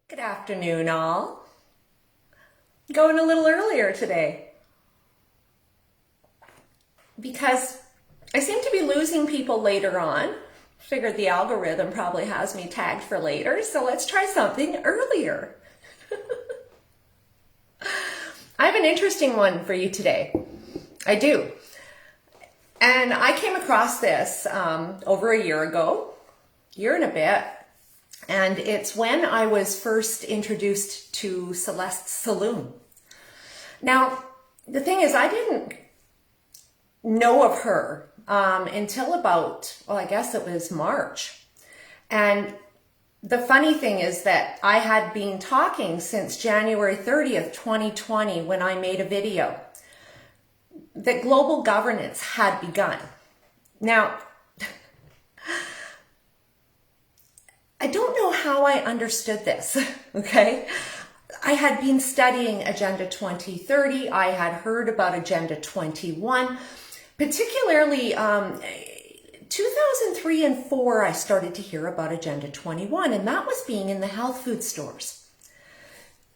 Good afternoon, all. Going a little earlier today because I seem to be losing people later on. Figured the algorithm probably has me tagged for later, so let's try something earlier. I have an interesting one for you today. I do. And I came across this over a year ago, year and a bit. And it's when I was first introduced to Celeste's Saloon. Now, the thing is, I didn't know of her until about, well, I guess it was March. And the funny thing is that I had been talking since January 30th, 2020, when I made a video that global governance had begun. Now, I don't know how I understood this, okay? I had been studying Agenda 2030. I had heard about Agenda 21. Particularly 2003 and 4, I started to hear about Agenda 21, and that was being in the health food stores.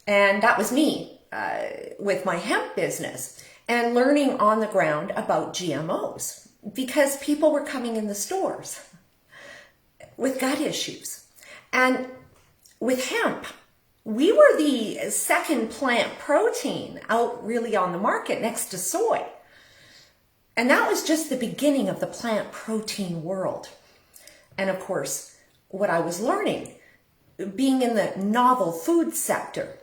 And that was me with my hemp business and learning on the ground about GMOs because people were coming in the stores with gut issues. And with hemp, we were the second plant protein out really on the market next to soy. And that was just the beginning of the plant protein world. And of course, what I was learning, being in the novel food sector,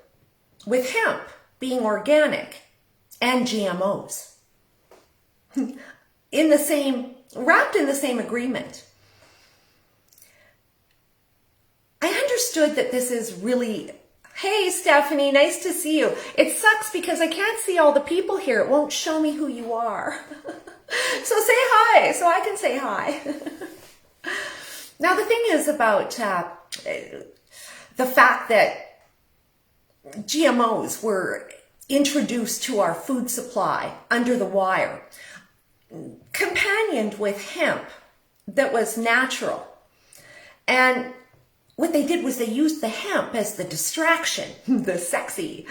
with hemp being organic and GMOs, wrapped in the same agreement. I understood that this is really, hey Stephanie, nice to see you. It sucks because I can't see all the people here. It won't show me who you are. So say hi, so I can say hi. Now the thing is about the fact that GMOs were introduced to our food supply under the wire, companioned with hemp that was natural. And what they did was they used the hemp as the distraction, the sexy,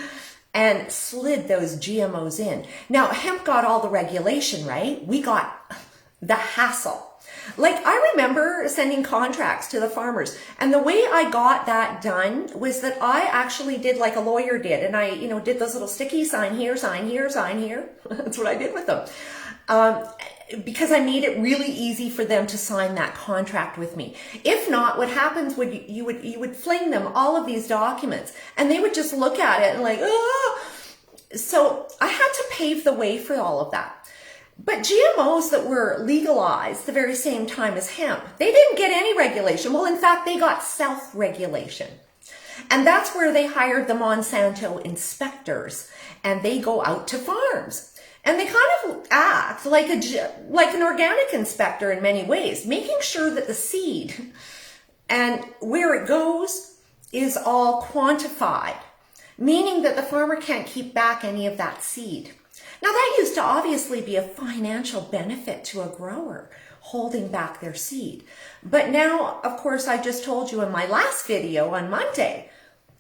and slid those GMOs in. Now, hemp got all the regulation, right? We got the hassle. Like, I remember sending contracts to the farmers, and the way I got that done was that I actually did like a lawyer did, and I, did those little sticky sign here, sign here, sign here. That's what I did with them. Because I made it really easy for them to sign that contract with me. If not, what happens would you would fling them all of these documents and they would just look at it and like, oh. So I had to pave the way for all of that. But GMOs that were legalized the very same time as hemp, they didn't get any regulation. Well, in fact, they got self-regulation. And that's where they hired the Monsanto inspectors, and they go out to farms. And they kind of act like an organic inspector in many ways, making sure that the seed and where it goes is all quantified, meaning that the farmer can't keep back any of that seed. Now, that used to obviously be a financial benefit to a grower, holding back their seed. But now, of course, I just told you in my last video on Monday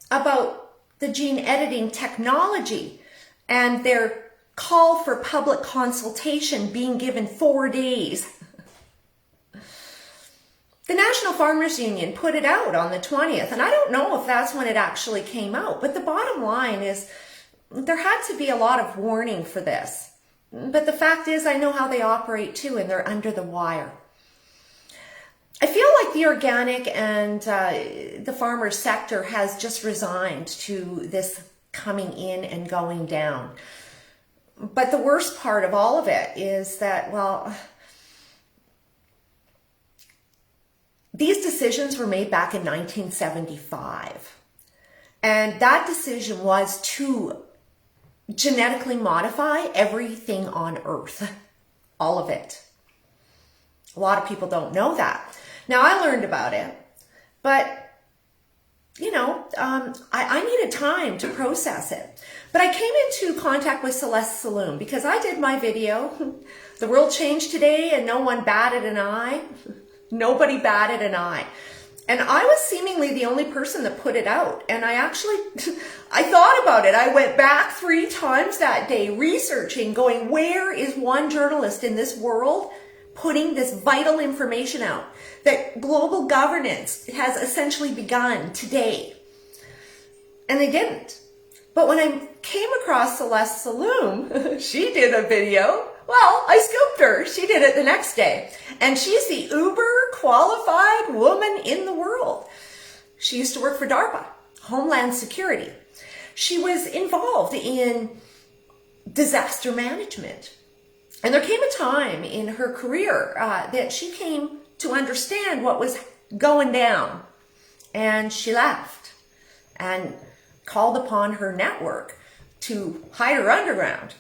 about the gene editing technology and their call for public consultation being given 4 days. The National Farmers Union put it out on the 20th, and I don't know if that's when it actually came out, but the bottom line is there had to be a lot of warning for this. But the fact is, I know how they operate too, and they're under the wire. I feel like the organic and the farmer sector has just resigned to this coming in and going down. But the worst part of all of it is that, well, these decisions were made back in 1975. And that decision was to genetically modify everything on Earth. All of it. A lot of people don't know that. Now, I learned about it, but I needed time to process it. But I came into contact with Celeste's Saloon because I did my video, The World Changed Today, and no one batted an eye. Nobody batted an eye. And I was seemingly the only person that put it out. And I actually, I thought about it. I went back 3 times that day researching, going, where is one journalist in this world putting this vital information out that global governance has essentially begun today? And they didn't. But when I came across Celeste Saloom, she did a video. Well, I scooped her. She did it the next day. And she's the uber qualified woman in the world. She used to work for DARPA, Homeland Security. She was involved in disaster management. And there came a time in her career that she came to understand what was going down. And she left and called upon her network to hide her underground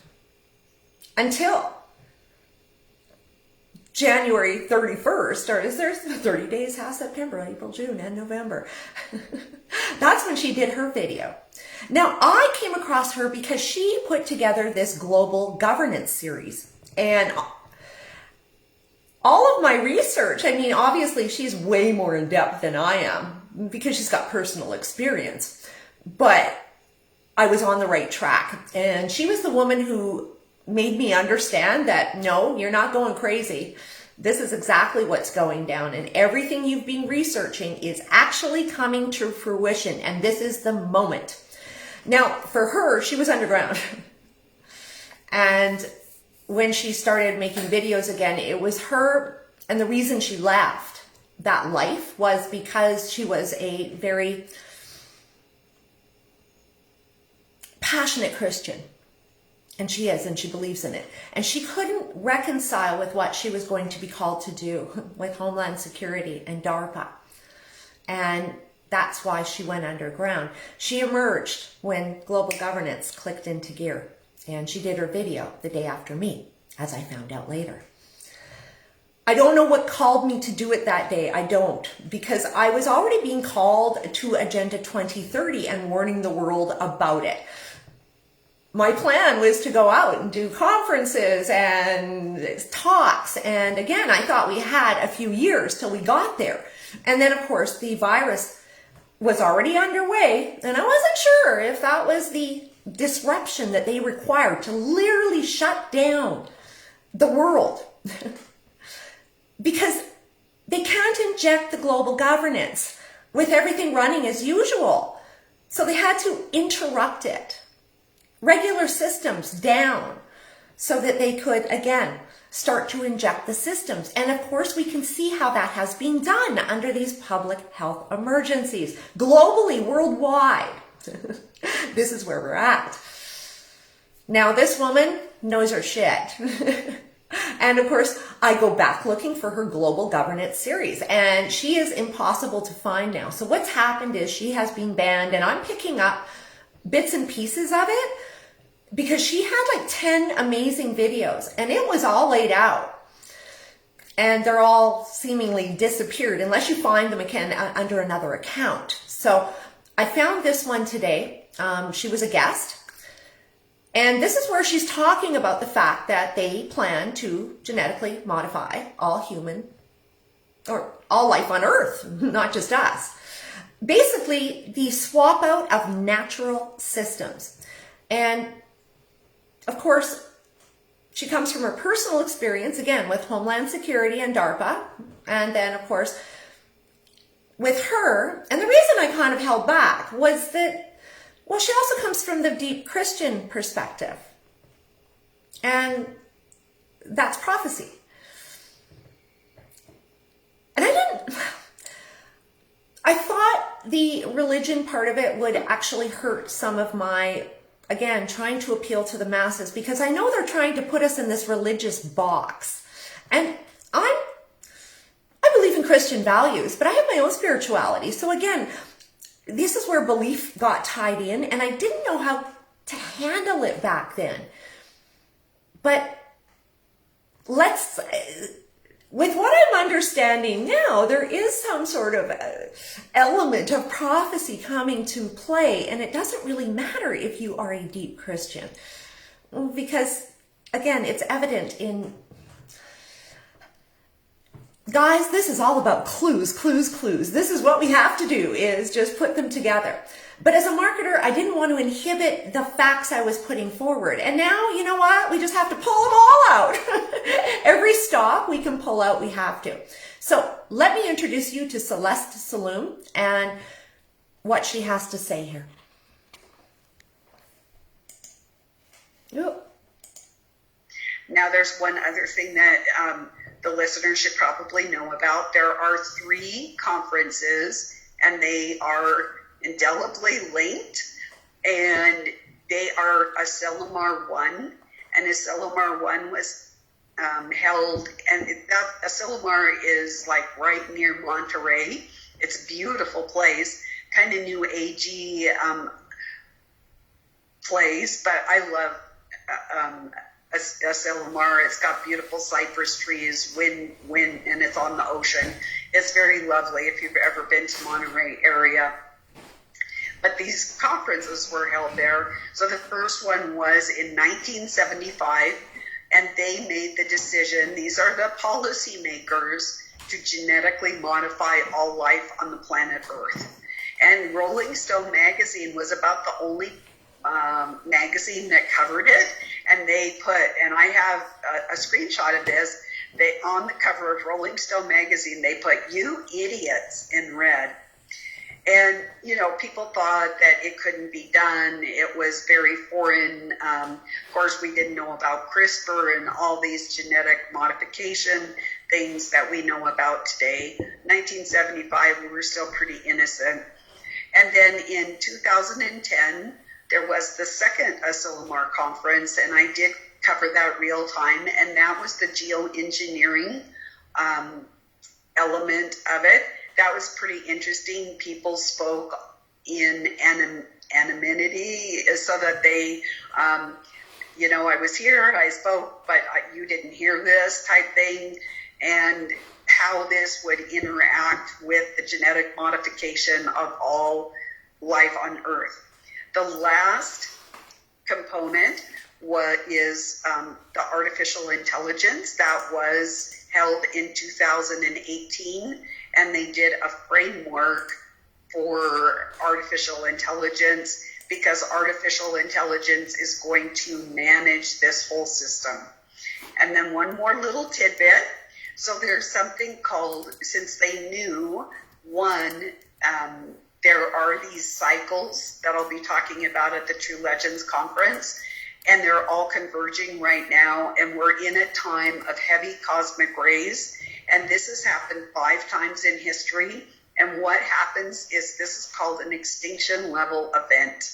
until January 31st, or is there 30 days, half September, April, June, and November. That's when she did her video. Now, I came across her because she put together this global governance series. And all of my research, I mean, obviously she's way more in depth than I am because she's got personal experience. But I was on the right track. And she was the woman who made me understand that, no, you're not going crazy. This is exactly what's going down. And everything you've been researching is actually coming to fruition. And this is the moment. Now, for her, she was underground. And when she started making videos again, it was her. And the reason she left that life was because she was a very passionate Christian. And she is, and she believes in it. And she couldn't reconcile with what she was going to be called to do with Homeland Security and DARPA. And that's why she went underground. She emerged when global governance clicked into gear. And she did her video the day after me, as I found out later. I don't know what called me to do it that day. I don't, because I was already being called to Agenda 2030 and warning the world about it. My plan was to go out and do conferences and talks. And again, I thought we had a few years till we got there. And then, of course, the virus was already underway. And I wasn't sure if that was the disruption that they required to literally shut down the world. Because they can't inject the global governance with everything running as usual. So they had to interrupt it. Regular systems down so that they could, again, start to inject the systems. And of course, we can see how that has been done under these public health emergencies, globally, worldwide. This is where we're at. Now, this woman knows her shit. And of course, I go back looking for her global governance series, and she is impossible to find now. So what's happened is she has been banned, and I'm picking up bits and pieces of it because she had like 10 amazing videos and it was all laid out, and they're all seemingly disappeared unless you find them again under another account. So I found this one today. She was a guest, and this is where she's talking about the fact that they plan to genetically modify all human or all life on Earth, not just us. Basically, the swap out of natural systems. And of course, she comes from her personal experience, again, with Homeland Security and DARPA. And then, of course, with her, and the reason I kind of held back was that, well, she also comes from the deep Christian perspective. And that's prophecy. And I thought the religion part of it would actually hurt some of my, again, trying to appeal to the masses, because I know they're trying to put us in this religious box. And I believe in Christian values, but I have my own spirituality. So again, this is where belief got tied in, and I didn't know how to handle it back then. But with what I'm understanding now, there is some sort of element of prophecy coming to play, and it doesn't really matter if you are a deep Christian, because again, it's evident in guys, this is all about clues, clues, clues. This is what we have to do, is just put them together. But as a marketer, I didn't want to inhibit the facts I was putting forward. And now, you know what? We just have to pull them all out. Every stock we can pull out, we have to. So let me introduce you to Celeste Saloom and what she has to say here. Now, there's one other thing that the listeners should probably know about. There are 3 conferences, and they are indelibly linked, and they are Asilomar 1, and Asilomar 1 was held, and Asilomar is like right near Monterey. It's a beautiful place, kind of new agey place, but I love Asilomar. It's got beautiful cypress trees, wind, and it's on the ocean. It's very lovely if you've ever been to Monterey area. But these conferences were held there. So the first one was in 1975, and they made the decision, these are the policymakers, to genetically modify all life on the planet Earth. And Rolling Stone magazine was about the only magazine that covered it, and they put, and I have a screenshot of this, on the cover of Rolling Stone magazine, they put, "You idiots," in red. And, you know, people thought that it couldn't be done. It was very foreign. Of course, we didn't know about CRISPR and all these genetic modification things that we know about today. 1975, we were still pretty innocent. And then in 2010, there was the second Asilomar conference, and I did cover that real time, and that was the geoengineering element of it. That was pretty interesting. People spoke in anonymity so that they, you know, I was here, I spoke, but you didn't hear this type thing, and how this would interact with the genetic modification of all life on Earth. The last component is the artificial intelligence. That was held in 2018, and they did a framework for artificial intelligence, because artificial intelligence is going to manage this whole system. And then one more little tidbit. So there's something called, since they knew, there are these cycles that I'll be talking about at the True Legends conference, and they're all converging right now, and we're in a time of heavy cosmic rays, and this has happened 5 times in history. And what happens is, this is called an extinction level event,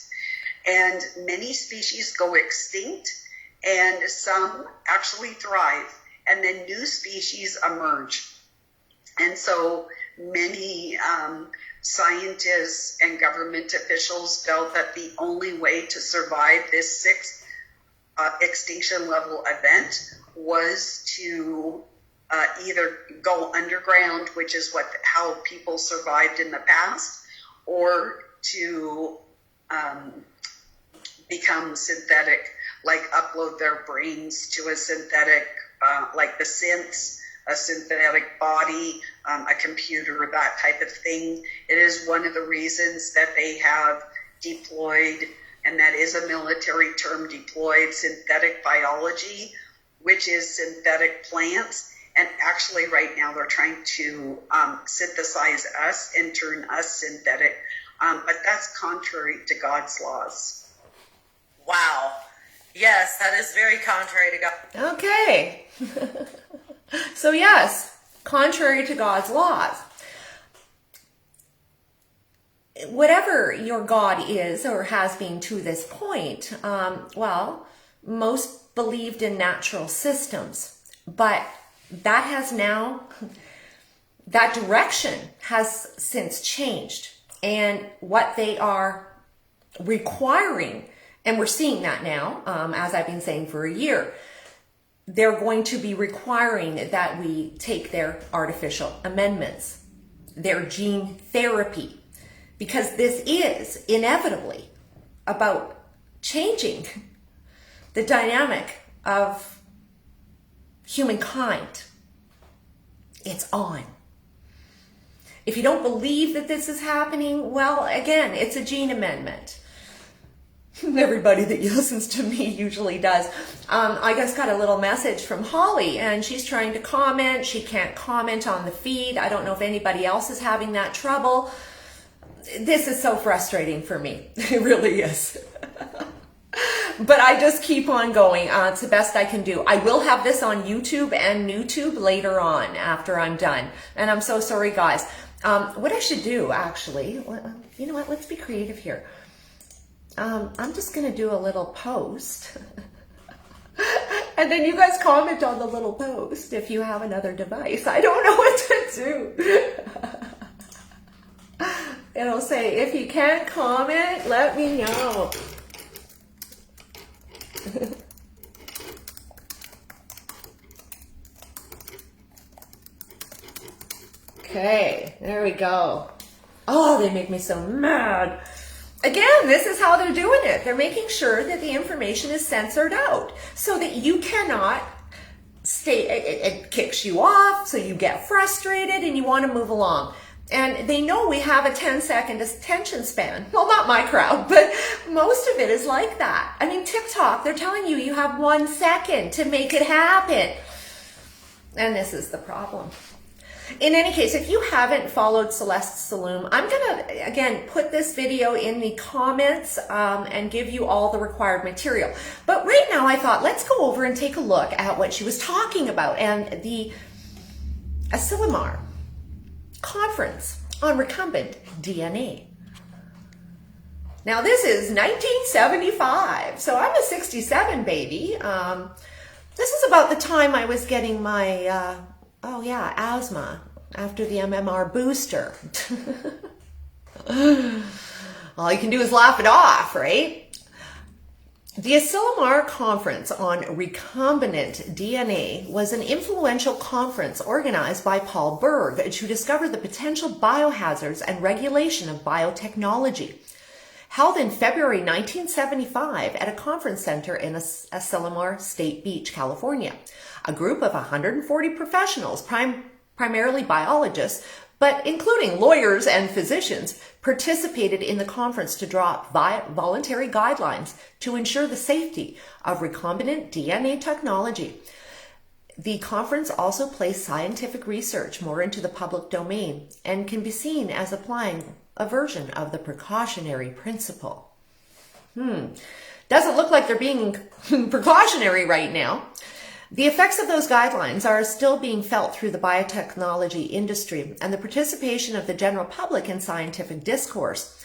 and many species go extinct, and some actually thrive, and then new species emerge. And so many scientists and government officials felt that the only way to survive this 6th extinction level event was to either go underground, which is how people survived in the past, or to become synthetic, like upload their brains to a synthetic, like the synths, a synthetic body, a computer, that type of thing. It is one of the reasons that they have deployed, and that is a military term, deployed synthetic biology, which is synthetic plants. And actually right now they're trying to synthesize us and turn us synthetic. But that's contrary to God's laws. Wow. Yes, that is very contrary to God. Okay. So yes, contrary to God's laws. Whatever your God is or has been to this point, well, most believed in natural systems, but that has now, that direction has since changed, and what they are requiring, and we're seeing that now, as I've been saying for a year, they're going to be requiring that we take their artificial amendments, their gene therapy, because this is inevitably about changing the dynamic of humankind. It's on. If you don't believe that this is happening, well, again, it's a gene amendment. Everybody that listens to me usually does. I just got a little message from Holly, and she's trying to comment. She can't comment on the feed. I don't know if anybody else is having that trouble. This is so frustrating for me. It really is. But I just keep on going. It's the best I can do. I will have this on YouTube and NewTube later on after I'm done. And I'm so sorry, guys. What I should do, actually, you know what? Let's be creative here. I'm just going to do a little post. And then you guys comment on the little post if you have another device. I don't know what to do. It'll say, if you can't comment, let me know. Okay, there we go. Oh, they make me so mad. Again, this is how they're doing it. They're making sure that the information is censored out so that you cannot stay, it kicks you off, so you get frustrated and you want to move along. And they know we have a 10-second attention span. Well, not my crowd, but most of it is like that. I mean, TikTok, they're telling you you have 1 second to make it happen. And this is the problem. In any case, if you haven't followed Celeste Saloom, I'm going to, again, put this video in the comments and give you all the required material. But right now I thought, let's go over and take a look at what she was talking about and the Asilomar conference on recombinant DNA. Now this is 1975, so I'm a 67 baby. This is about the time I was getting my asthma after the MMR booster. All you can do is laugh it off, right? The Asilomar Conference on Recombinant DNA was an influential conference organized by Paul Berg to discover the potential biohazards and regulation of biotechnology. Held in February 1975 at a conference center in Asilomar State Beach, California. A group of 140 professionals, primarily biologists, but including lawyers and physicians, participated in the conference to draw up voluntary guidelines to ensure the safety of recombinant DNA technology. The conference also placed scientific research more into the public domain and can be seen as applying a version of the precautionary principle. Doesn't look like they're being precautionary right now. The effects of those guidelines are still being felt through the biotechnology industry and the participation of the general public in scientific discourse.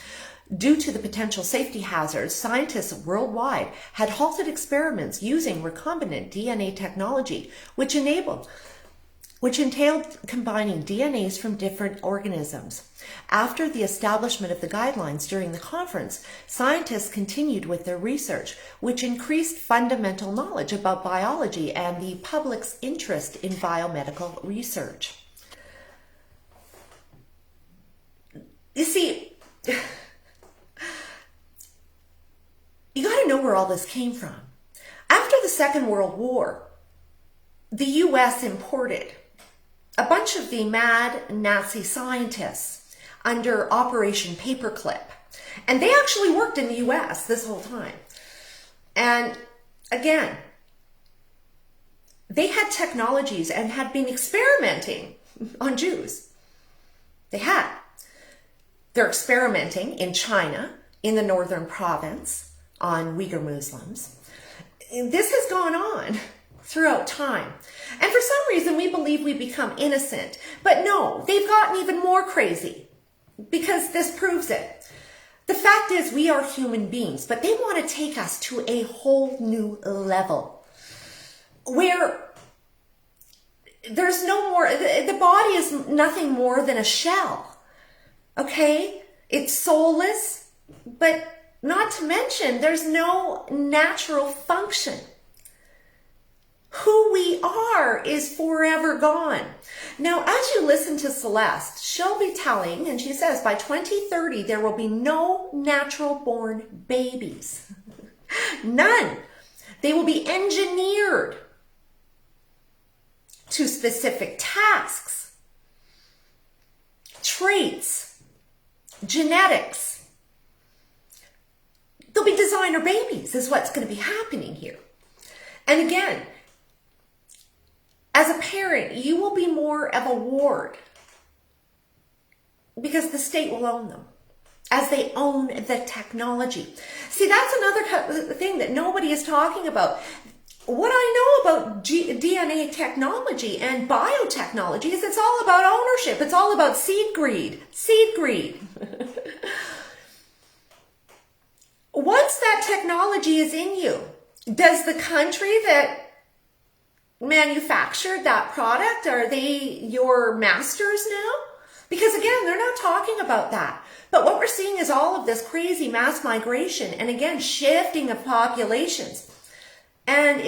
Due to the potential safety hazards, scientists worldwide had halted experiments using recombinant DNA technology, which entailed combining DNAs from different organisms. After the establishment of the guidelines during the conference, scientists continued with their research, which increased fundamental knowledge about biology and the public's interest in biomedical research. You see, you got to know where all this came from. After the Second World War, the U.S. imported a bunch of the mad Nazi scientists under Operation Paperclip. And they actually worked in the U.S. this whole time. And again, they had technologies and had been experimenting on Jews. They had. They're experimenting in China, in the northern province, on Uyghur Muslims. This has gone on throughout time. And for some reason, we believe we become innocent. But no, they've gotten even more crazy because this proves it. The fact is, we are human beings, but they want to take us to a whole new level where there's no more, the body is nothing more than a shell. Okay? It's soulless, but not to mention there's no natural function. Who we are is forever gone. Now, as you listen to Celeste, she'll be telling, and she says, by 2030, there will be no natural-born babies. None. They will be engineered to specific tasks. traits, genetics. They'll be designer babies is what's going to be happening here. And again, as a parent, you will be more of a ward because the state will own them as they own the technology. See, that's another thing that nobody is talking about. What I know about DNA technology and biotechnology is it's all about ownership. It's all about seed greed. Seed greed. Once that technology is in you, does the country that manufactured that product, are they your masters now? Because again, they're not talking about that. But what we're seeing is all of this crazy mass migration and again, shifting of populations. And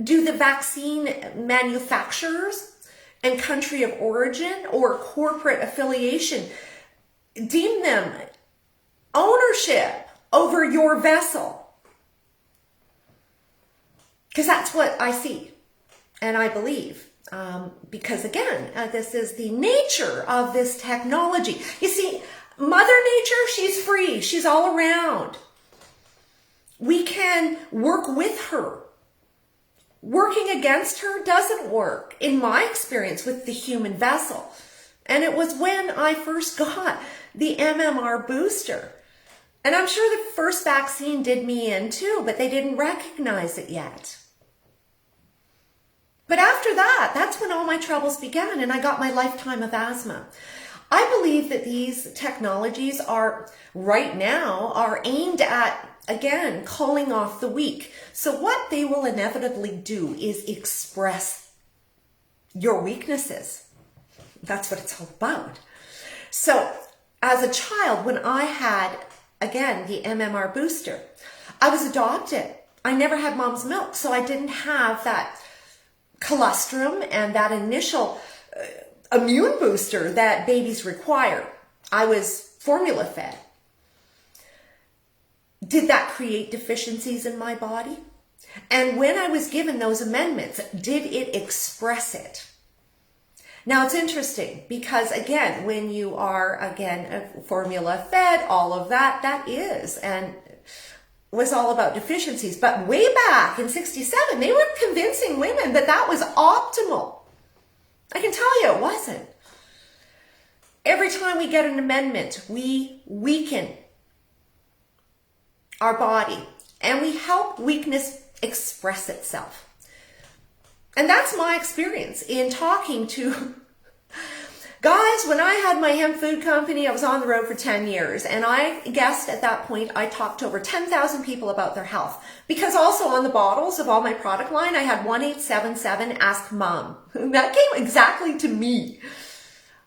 do the vaccine manufacturers and country of origin or corporate affiliation deem them ownership over your vessel? Because that's what I see and I believe. Because again, this is the nature of this technology. You see, Mother Nature, she's free. She's all around. We can work with her. Working against her doesn't work, in my experience, with the human vessel. And it was when I first got the MMR booster. And I'm sure the first vaccine did me in too, but they didn't recognize it yet. But after that, that's when all my troubles began and I got my lifetime of asthma. I believe that these technologies are aimed at, again, calling off the weak. So what they will inevitably do is express your weaknesses. That's what it's all about. So as a child, when I had, again, the MMR booster, I was adopted. I never had mom's milk, so I didn't have that colostrum and that initial immune booster that babies require. I was formula fed. Did that create deficiencies in my body? And when I was given those amendments, did it express it? Now it's interesting because again, when you are formula fed, all of that is and was all about deficiencies. But way back in 67, they were convincing women that that was optimal. I can tell you it wasn't. Every time we get an amendment, we weaken our body and we help weakness express itself. And that's my experience in talking to guys. When I had my hemp food company, I was on the road for 10 years. And I guessed at that point, I talked to over 10,000 people about their health. Because also on the bottles of all my product line, I had 1877 Ask Mom. That came exactly to me.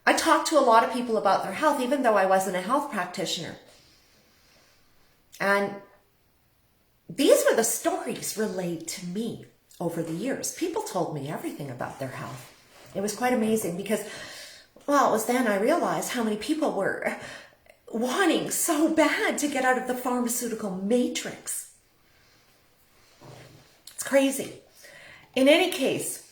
I talked to a lot of people about their health, even though I wasn't a health practitioner. And these were the stories relayed to me over the years. People told me everything about their health. It was quite amazing because, well, it was then I realized how many people were wanting so bad to get out of the pharmaceutical matrix. It's crazy. In any case,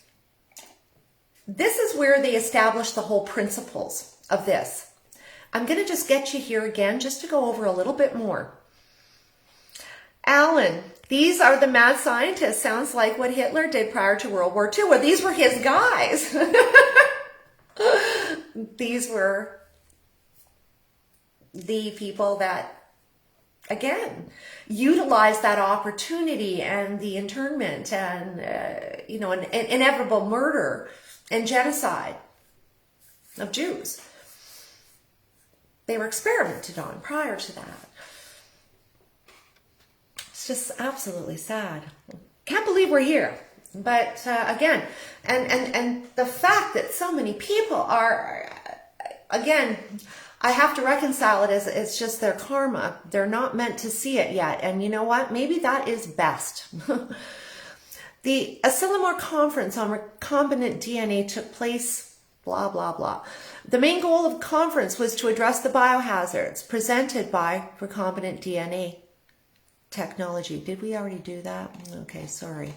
this is where they establish the whole principles of this. I'm going to just get you here again just to go over a little bit more. Alan, these are the mad scientists. Sounds like what Hitler did prior to World War II. Well, these were his guys. These were the people that, again, utilized that opportunity and the internment and, an inevitable murder and genocide of Jews. They were experimented on prior to that. It's just absolutely sad. Can't believe we're here. But again, and the fact that so many people are, again, I have to reconcile it as it's just their karma. They're not meant to see it yet. And you know what? Maybe that is best. The Asilomar conference on recombinant DNA took place, blah, blah, blah. The main goal of the conference was to address the biohazards presented by recombinant DNA technology. Did we already do that? Okay, sorry.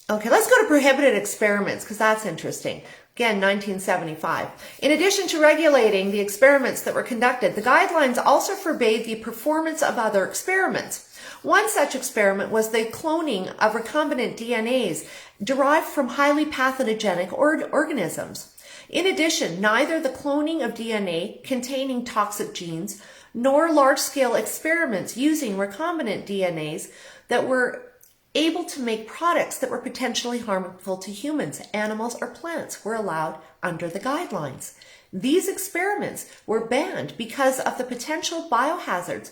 Okay, let's go to prohibited experiments because that's interesting. Again, 1975. In addition to regulating the experiments that were conducted, the guidelines also forbade the performance of other experiments. One such experiment was the cloning of recombinant DNAs derived from highly pathogenic organisms. In addition, neither the cloning of DNA containing toxic genes nor large-scale experiments using recombinant DNAs that were able to make products that were potentially harmful to humans, animals, or plants were allowed under the guidelines. These experiments were banned because of the potential biohazards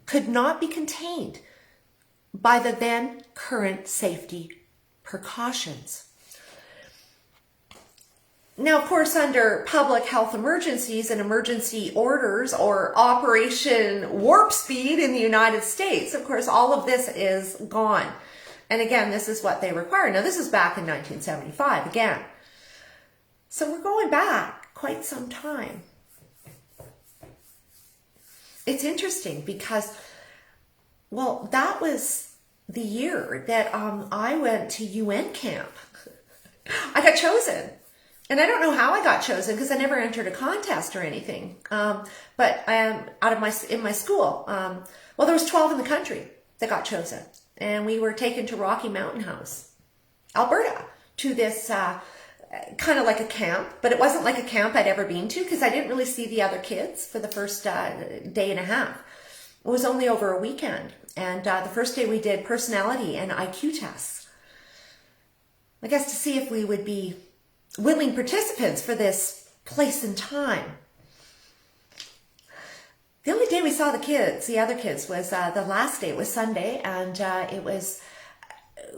could not be contained by the then current safety precautions. Now, of course, under public health emergencies and emergency orders or Operation Warp Speed in the United States, of course, all of this is gone. And again, this is what they require. Now, this is back in 1975 again. So we're going back quite some time. It's interesting because, well, that was the year that I went to UN camp. I got chosen. And I don't know how I got chosen because I never entered a contest or anything. But I am in my school. Well, there was 12 in the country that got chosen. And we were taken to Rocky Mountain House, Alberta, to this kind of like a camp. But it wasn't like a camp I'd ever been to because I didn't really see the other kids for the first day and a half. It was only over a weekend. And the first day we did personality and IQ tests. I guess to see if we would be willing participants for this place and time. The only day we saw the kids, the other kids, was the last day. It was Sunday, and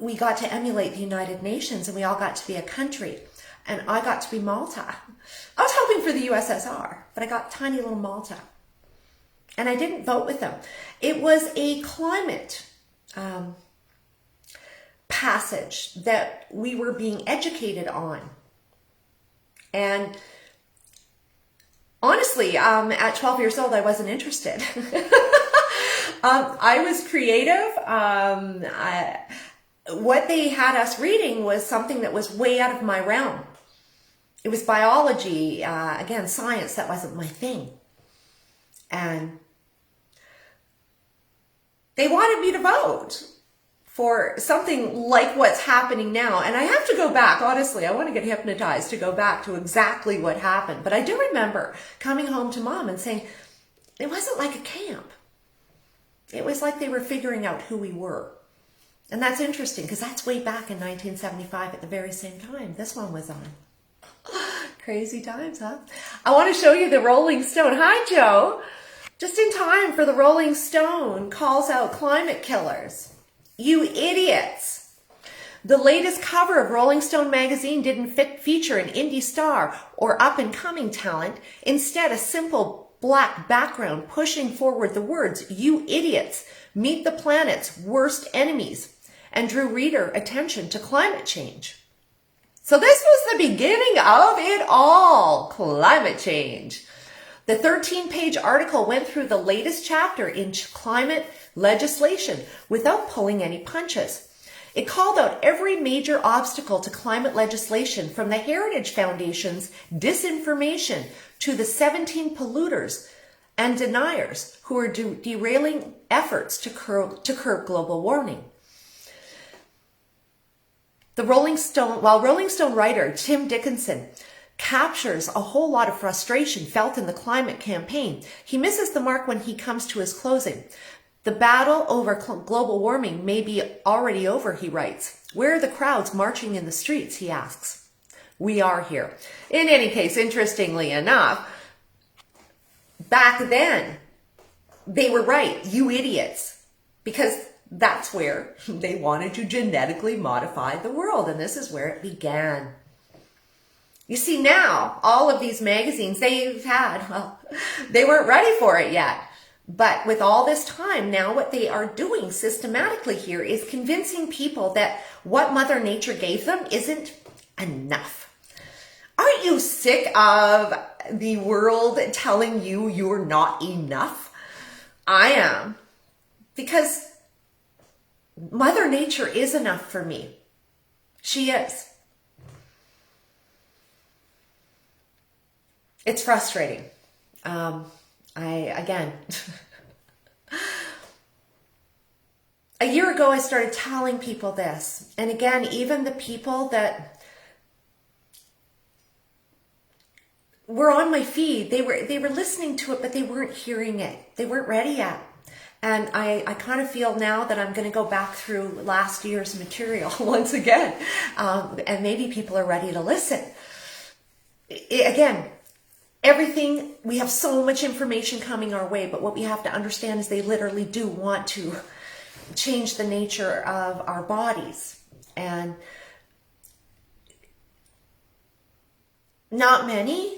we got to emulate the United Nations, and we all got to be a country. And I got to be Malta. I was hoping for the USSR, but I got tiny little Malta. And I didn't vote with them. It was a climate passage that we were being educated on. And honestly, at 12 years old, I wasn't interested. I was creative. What they had us reading was something that was way out of my realm. It was biology, again, science, that wasn't my thing. And they wanted me to vote for something like what's happening now. And I have to go back, honestly, I want to get hypnotized to go back to exactly what happened. But I do remember coming home to Mom and saying, it wasn't like a camp. It was like they were figuring out who we were. And that's interesting because that's way back in 1975 at the very same time this one was on. Crazy times, huh? I want to show you the Rolling Stone. Hi, Joe. Just in time for the Rolling Stone calls out climate killers. You idiots. The latest cover of Rolling Stone magazine didn't feature an indie star or up-and-coming talent. Instead, a simple black background pushing forward the words, "You idiots, meet the planet's worst enemies," and drew reader attention to climate change. So this was the beginning of it all, climate change. The 13-page article went through the latest chapter in climate legislation without pulling any punches. It called out every major obstacle to climate legislation, from the Heritage Foundation's disinformation to the 17 polluters and deniers who are derailing efforts to curb global warming. Rolling Stone writer Tim Dickinson captures a whole lot of frustration felt in the climate campaign, he misses the mark when he comes to his closing. The battle over global warming may be already over, he writes. Where are the crowds marching in the streets, he asks. We are here. In any case, interestingly enough, back then, they were right, you idiots, because that's where they wanted to genetically modify the world, and this is where it began. You see, now, all of these magazines they've had, well, they weren't ready for it yet. But with all this time, now what they are doing systematically here is convincing people that what Mother Nature gave them isn't enough. Aren't you sick of the world telling you you're not enough? I am. Because Mother Nature is enough for me. She is. It's frustrating. Again, a year ago, I started telling people this. And again, even the people that were on my feed, they were listening to it, but they weren't hearing it. They weren't ready yet. And I kind of feel now that I'm going to go back through last year's material once again. And maybe people are ready to listen. Again, everything, we have so much information coming our way, but what we have to understand is they literally do want to change the nature of our bodies. And not many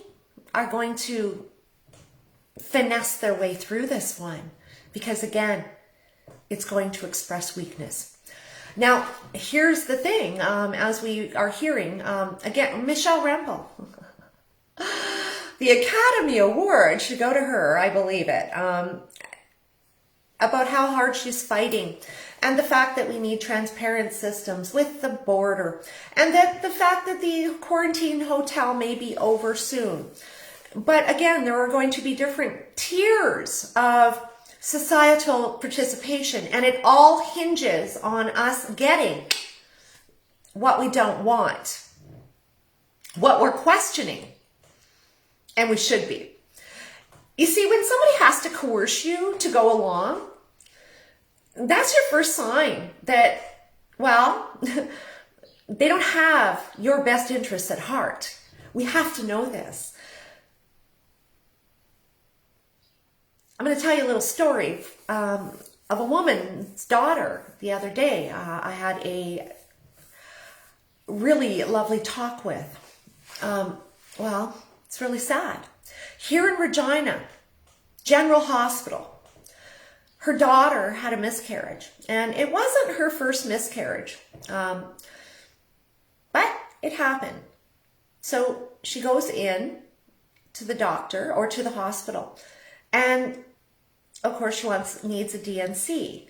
are going to finesse their way through this one, because again, it's going to express weakness. Now, here's the thing, as we are hearing, again, Michelle Rempel, the Academy Award should go to her, I believe it, about how hard she's fighting, and the fact that we need transparent systems with the border, and that the fact that the quarantine hotel may be over soon. But again, there are going to be different tiers of societal participation, and it all hinges on us getting what we don't want, what we're questioning, and we should be. You see, when somebody has to coerce you to go along, that's your first sign that, well, they don't have your best interests at heart. We have to know this. I'm going to tell you a little story of a woman's daughter the other day. I had a really lovely talk with. Well, it's really sad. Here in Regina General Hospital, her daughter had a miscarriage, and it wasn't her first miscarriage, but it happened. So she goes in to the doctor or to the hospital, and of course she needs a DNC.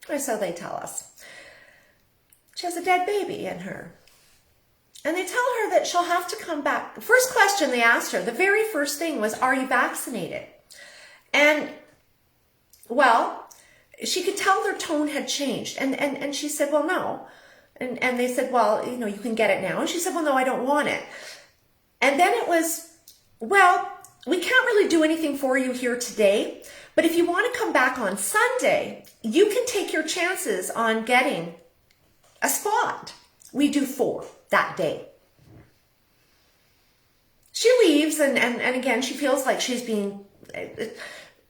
Or so they tell us. She has a dead baby in her. And they tell her that she'll have to come back. The first question they asked her, the very first thing was, are you vaccinated? And, well, she could tell their tone had changed. And she said, well, no. And they said, well, you know, you can get it now. And she said, well, no, I don't want it. And then it was, well, we can't really do anything for you here today, but if you want to come back on Sunday, you can take your chances on getting a spot. We do 4 that day. She leaves, and again, she feels like she's being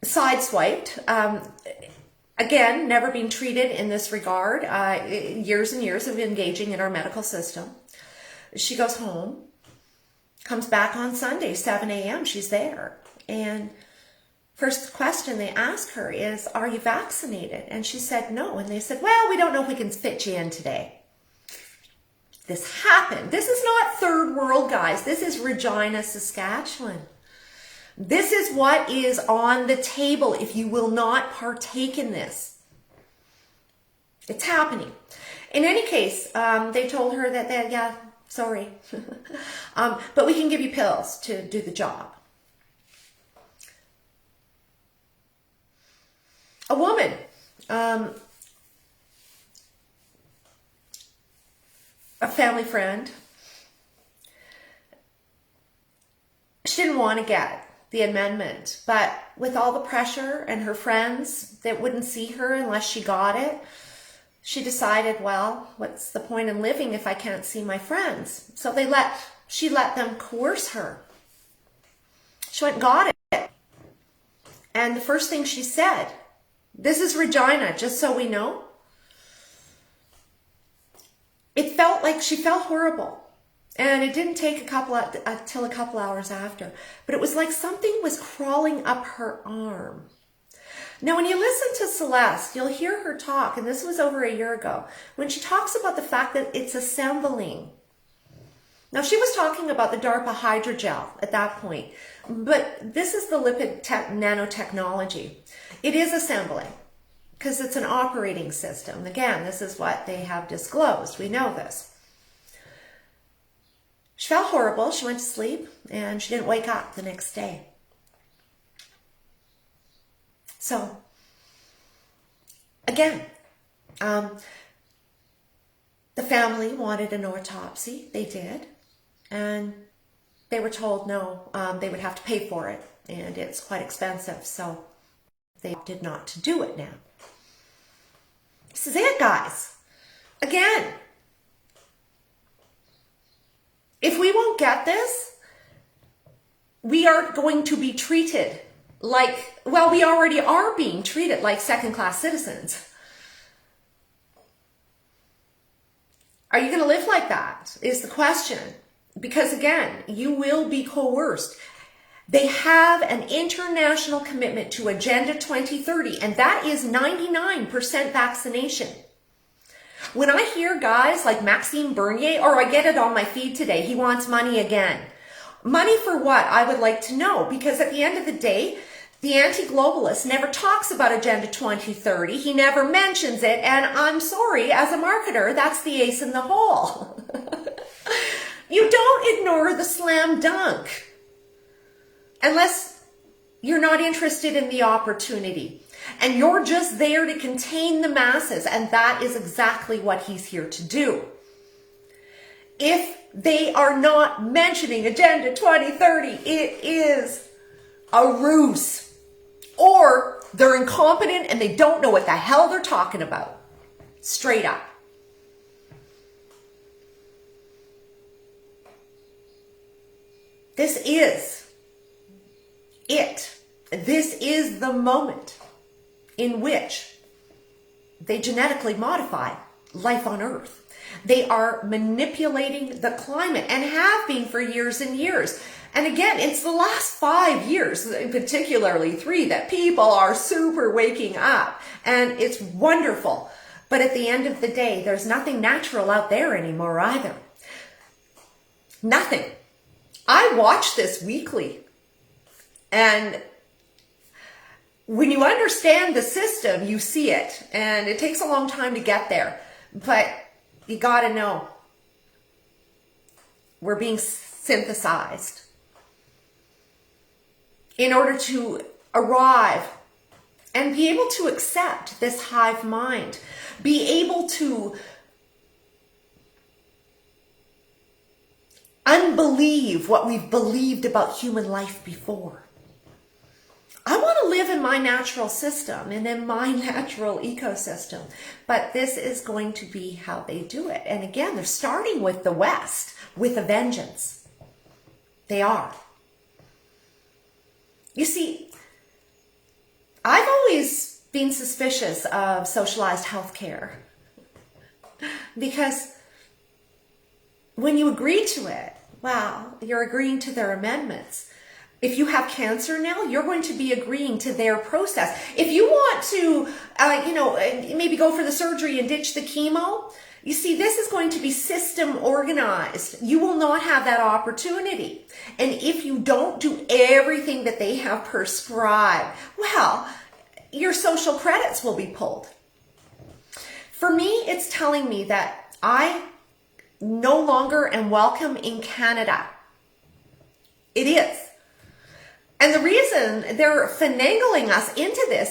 sideswiped. Again, never been treated in this regard. Years and years of engaging in our medical system. She goes home, comes back on Sunday, 7 a.m. She's there. And first question they ask her is, are you vaccinated? And she said no. And they said, well, we don't know if we can fit you in today. This happened. This is not third world, guys. This is Regina, Saskatchewan. This is what is on the table if you will not partake in this. It's happening. In any case, they told her that, yeah, sorry, but we can give you pills to do the job. A woman, a family friend, she didn't want to get the amendment, but with all the pressure and her friends that wouldn't see her unless she got it, she decided, well, what's the point in living if I can't see my friends? So she let them coerce her. She went and got it. And the first thing she said, this is Regina, just so we know. It felt like she felt horrible. And it didn't take till a couple hours after. But it was like something was crawling up her arm. Now, when you listen to Celeste, you'll hear her talk, and this was over a year ago, when she talks about the fact that it's assembling. Now, she was talking about the DARPA hydrogel at that point, but this is the lipid nanotechnology. It is assembling because it's an operating system. Again, this is what they have disclosed. We know this. She felt horrible. She went to sleep and she didn't wake up the next day. So, again, the family wanted an autopsy. They did. And they were told no, they would have to pay for it. And it's quite expensive. So they opted not to do it now. This is it, guys. Again, if we won't get this, we are going to be treated like, well, we already are being treated like second-class citizens. Are you going to live like that is the question. Because again, you will be coerced. They have an international commitment to Agenda 2030, and that is 99% vaccination. When I hear guys like Maxime Bernier, or I get it on my feed today, he wants money again. Money for what? I would like to know, because at the end of the day, the anti-globalist never talks about Agenda 2030. He never mentions it, and I'm sorry, as a marketer, that's the ace in the hole. You don't ignore the slam dunk unless you're not interested in the opportunity. And you're just there to contain the masses, and that is exactly what he's here to do. If they are not mentioning Agenda 2030, it is a ruse. Or they're incompetent and they don't know what the hell they're talking about. Straight up. This is it. This is the moment in which they genetically modify life on Earth. They are manipulating the climate and have been for years and years. And again, it's the last 5 years, particularly 3, that people are super waking up. And it's wonderful. But at the end of the day, there's nothing natural out there anymore either. Nothing. I watch this weekly. And when you understand the system, you see it. And it takes a long time to get there. But you got to know, we're being synthesized in order to arrive and be able to accept this hive mind, be able to unbelieve what we've believed about human life before. I want to live in my natural system and in my natural ecosystem, but this is going to be how they do it. And again, they're starting with the West with a vengeance. They are. You see, I've always been suspicious of socialized healthcare because when you agree to it, well, you're agreeing to their amendments. If you have cancer now, you're going to be agreeing to their process. If you want to, maybe go for the surgery and ditch the chemo, you see, this is going to be system organized. You will not have that opportunity. And if you don't do everything that they have prescribed, well, your social credits will be pulled. For me, it's telling me that I no longer am welcome in Canada. It is. And the reason they're finagling us into this